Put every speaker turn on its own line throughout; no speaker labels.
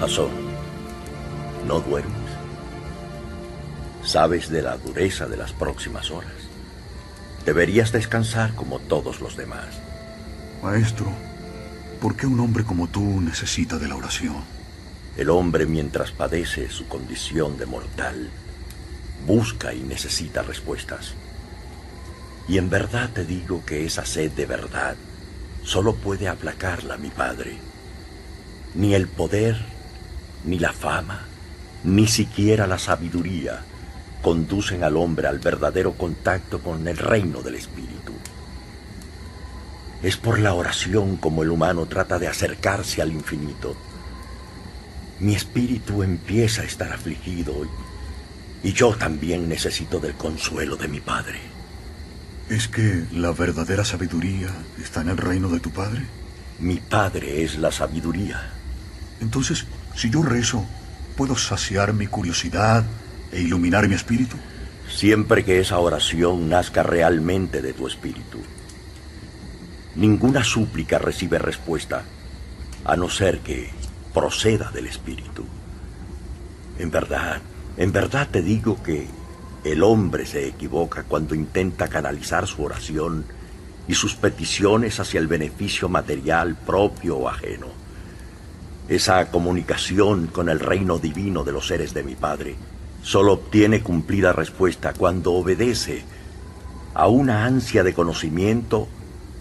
Jasón, ¿no duermes? ¿Sabes de la dureza de las próximas horas? Deberías descansar como todos los demás.
Maestro, ¿por qué un hombre como tú necesita de la oración?
El hombre, mientras padece su condición de mortal, busca y necesita respuestas. Y en verdad te digo que esa sed de verdad solo puede aplacarla mi Padre. Ni el poder, ni la fama, ni siquiera la sabiduría conducen al hombre al verdadero contacto con el reino del Espíritu. Es por la oración como el humano trata de acercarse al infinito. Mi espíritu empieza a estar afligido y yo también necesito del consuelo de mi Padre.
¿Es que la verdadera sabiduría está en el reino de tu Padre?
Mi Padre es la sabiduría.
Entonces, si yo rezo, ¿puedo saciar mi curiosidad e iluminar mi espíritu?
Siempre que esa oración nazca realmente de tu espíritu. Ninguna súplica recibe respuesta, a no ser que proceda del espíritu. En verdad te digo que el hombre se equivoca cuando intenta canalizar su oración y sus peticiones hacia el beneficio material propio o ajeno. Esa comunicación con el reino divino de los seres de mi Padre solo obtiene cumplida respuesta cuando obedece a una ansia de conocimiento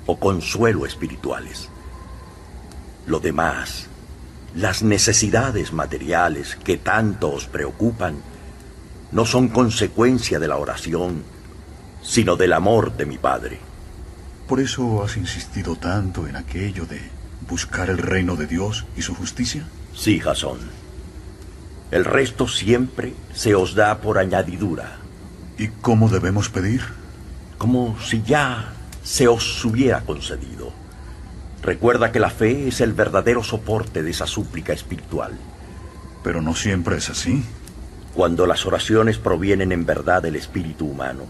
o consuelo espirituales. Lo demás, las necesidades materiales que tanto os preocupan, no son consecuencia de la oración, sino del amor de mi Padre.
¿Por eso has insistido tanto en aquello de buscar el reino de Dios y su justicia?
Sí, Jasón. El resto siempre se os da por añadidura.
¿Y cómo debemos pedir?
Como si ya se os hubiera concedido. Recuerda que la fe es el verdadero soporte de esa súplica espiritual.
Pero no siempre es así.
Cuando las oraciones provienen en verdad del espíritu humano,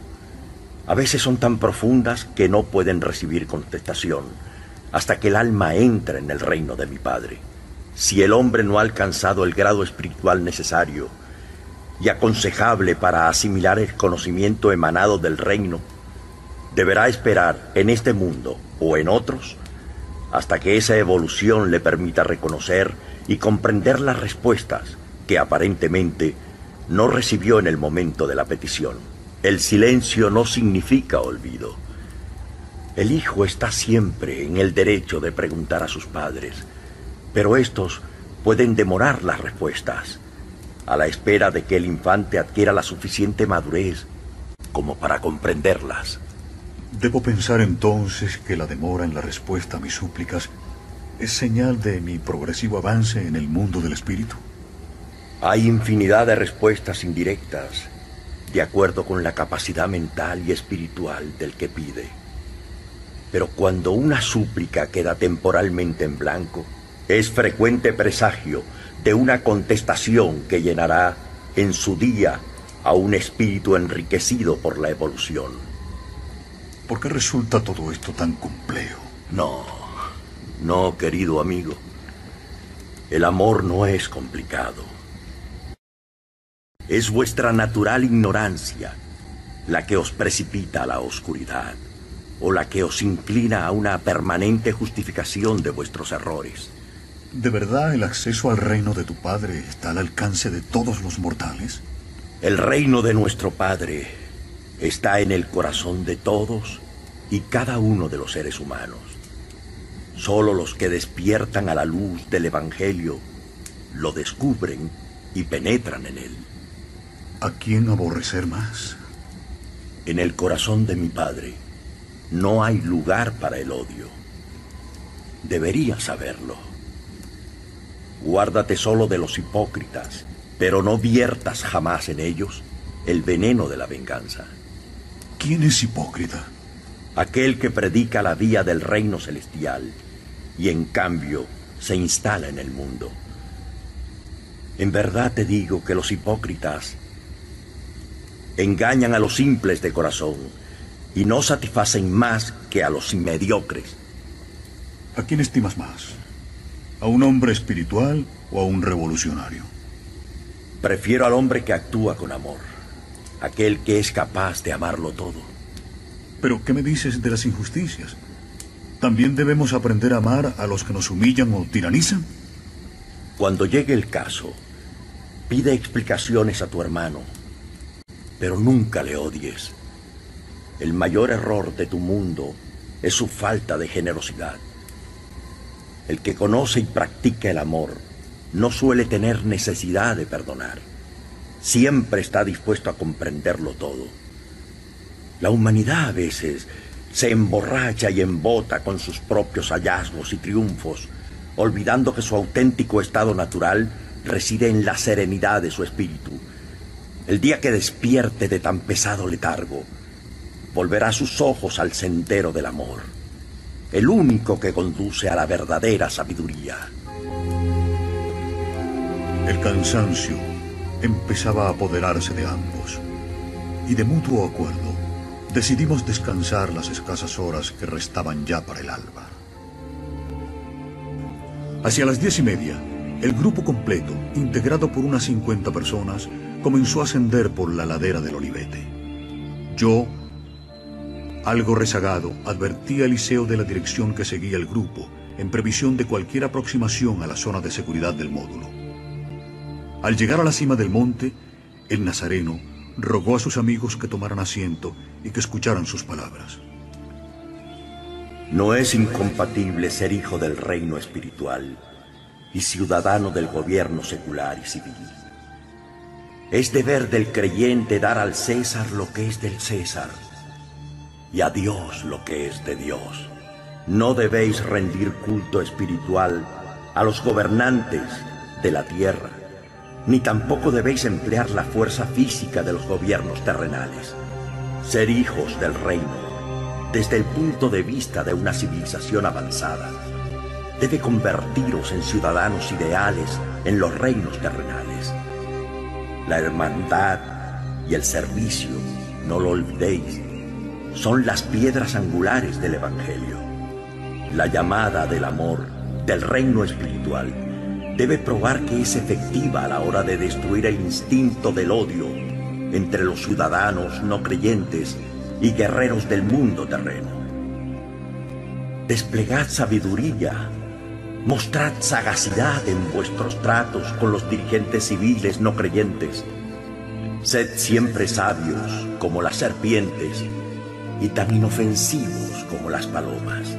a veces son tan profundas que no pueden recibir contestación hasta que el alma entra en el reino de mi Padre. Si el hombre no ha alcanzado el grado espiritual necesario y aconsejable para asimilar el conocimiento emanado del reino, deberá esperar en este mundo o en otros hasta que esa evolución le permita reconocer y comprender las respuestas que aparentemente no recibió en el momento de la petición. El silencio no significa olvido. El hijo está siempre en el derecho de preguntar a sus padres, pero estos pueden demorar las respuestas, a la espera de que el infante adquiera la suficiente madurez como para comprenderlas.
¿Debo pensar entonces que la demora en la respuesta a mis súplicas es señal de mi progresivo avance en el mundo del espíritu?
Hay infinidad de respuestas indirectas, de acuerdo con la capacidad mental y espiritual del que pide. Pero cuando una súplica queda temporalmente en blanco, es frecuente presagio de una contestación que llenará en su día a un espíritu enriquecido por la evolución.
¿Por qué resulta todo esto tan complejo?
No, querido amigo. El amor no es complicado. Es vuestra natural ignorancia la que os precipita a la oscuridad, o la que os inclina a una permanente justificación de vuestros errores.
¿De verdad el acceso al reino de tu Padre está al alcance de todos los mortales?
El reino de nuestro Padre está en el corazón de todos y cada uno de los seres humanos. Solo los que despiertan a la luz del Evangelio lo descubren y penetran en él.
¿A quién aborrecer más?
En el corazón de mi Padre no hay lugar para el odio. Deberías saberlo. Guárdate solo de los hipócritas, pero no viertas jamás en ellos el veneno de la venganza.
¿Quién es hipócrita?
Aquel que predica la vía del reino celestial y en cambio se instala en el mundo. En verdad te digo que los hipócritas engañan a los simples de corazón y no satisfacen más que a los mediocres.
¿A quién estimas más? ¿A un hombre espiritual o a un revolucionario?
Prefiero al hombre que actúa con amor, aquel que es capaz de amarlo todo.
¿Pero qué me dices de las injusticias? ¿También debemos aprender a amar a los que nos humillan o tiranizan?
Cuando llegue el caso, pide explicaciones a tu hermano, pero nunca le odies. El mayor error de tu mundo es su falta de generosidad. El que conoce y practica el amor no suele tener necesidad de perdonar. Siempre está dispuesto a comprenderlo todo. La humanidad a veces se emborracha y embota con sus propios hallazgos y triunfos, olvidando que su auténtico estado natural reside en la serenidad de su espíritu. El día que despierte de tan pesado letargo, volverá sus ojos al sendero del amor, el único que conduce a la verdadera sabiduría.
El cansancio empezaba a apoderarse de ambos, y de mutuo acuerdo decidimos descansar las escasas horas que restaban ya para el alba. Hacia las 10:30, el grupo completo, integrado por unas 50 personas, comenzó a ascender por la ladera del Olivete. Yo, algo rezagado, advertí a Eliseo de la dirección que seguía el grupo, en previsión de cualquier aproximación a la zona de seguridad del módulo. Al llegar a la cima del monte, el nazareno rogó a sus amigos que tomaran asiento y que escucharan sus palabras.
No es incompatible ser hijo del reino espiritual y ciudadano del gobierno secular y civil. Es deber del creyente dar al César lo que es del César y a Dios lo que es de Dios. No debéis rendir culto espiritual a los gobernantes de la tierra, ni tampoco debéis emplear la fuerza física de los gobiernos terrenales. Ser hijos del reino, desde el punto de vista de una civilización avanzada, debe convertiros en ciudadanos ideales en los reinos terrenales. La hermandad y el servicio, no lo olvidéis, son las piedras angulares del Evangelio. La llamada del amor, del reino espiritual, debe probar que es efectiva a la hora de destruir el instinto del odio entre los ciudadanos no creyentes y guerreros del mundo terreno. Desplegad sabiduría, mostrad sagacidad en vuestros tratos con los dirigentes civiles no creyentes. Sed siempre sabios como las serpientes y tan inofensivos como las palomas.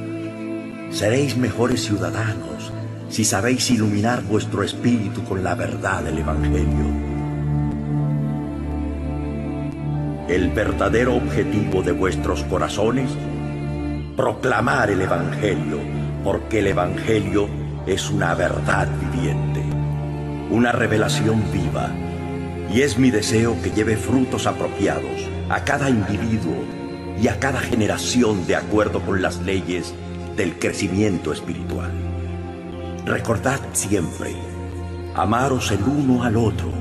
Seréis mejores ciudadanos si sabéis iluminar vuestro espíritu con la verdad del Evangelio. El verdadero objetivo de vuestros corazones, proclamar el Evangelio, porque el Evangelio es una verdad viviente, una revelación viva, y es mi deseo que lleve frutos apropiados a cada individuo y a cada generación de acuerdo con las leyes del crecimiento espiritual. Recordad siempre, amaros el uno al otro.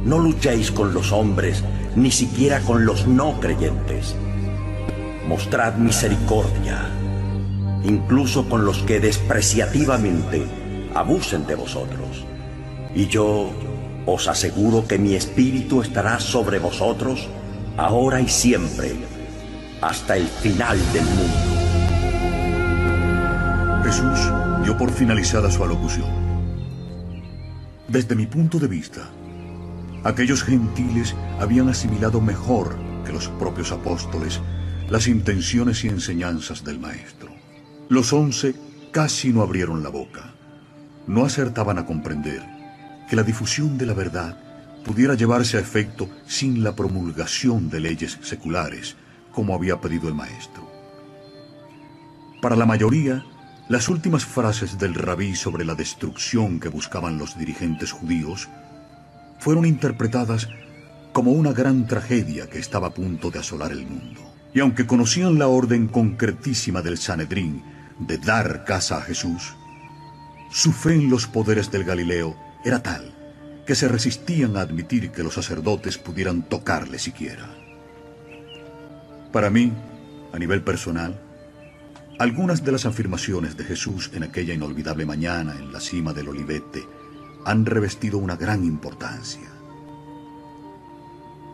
No luchéis con los hombres, ni siquiera con los no creyentes. Mostrad misericordia, incluso con los que despreciativamente abusen de vosotros. Y yo os aseguro que mi espíritu estará sobre vosotros, ahora y siempre, hasta el final del mundo.
Jesús dio por finalizada su alocución. Desde mi punto de vista, aquellos gentiles habían asimilado mejor que los propios apóstoles las intenciones y enseñanzas del Maestro. Los 11 casi no abrieron la boca. No acertaban a comprender que la difusión de la verdad pudiera llevarse a efecto sin la promulgación de leyes seculares, como había pedido el Maestro. Para la mayoría, las últimas frases del rabí sobre la destrucción que buscaban los dirigentes judíos fueron interpretadas como una gran tragedia que estaba a punto de asolar el mundo. Y aunque conocían la orden concretísima del Sanedrín de dar caza a Jesús, su fe en los poderes del Galileo era tal que se resistían a admitir que los sacerdotes pudieran tocarle siquiera. Para mí, a nivel personal, Algunas de las afirmaciones de Jesús en aquella inolvidable mañana en la cima del Olivete han revestido una gran importancia.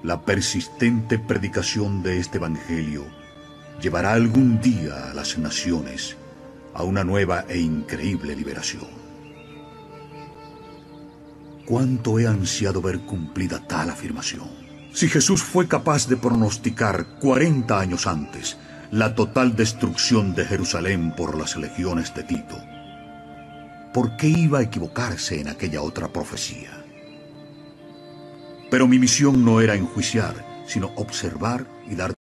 La persistente predicación de este Evangelio llevará algún día a las naciones a una nueva e increíble liberación. Cuánto he ansiado ver cumplida tal afirmación. Si Jesús fue capaz de pronosticar 40 años antes la total destrucción de Jerusalén por las legiones de Tito, ¿por qué iba a equivocarse en aquella otra profecía? Pero mi misión no era enjuiciar, sino observar y dar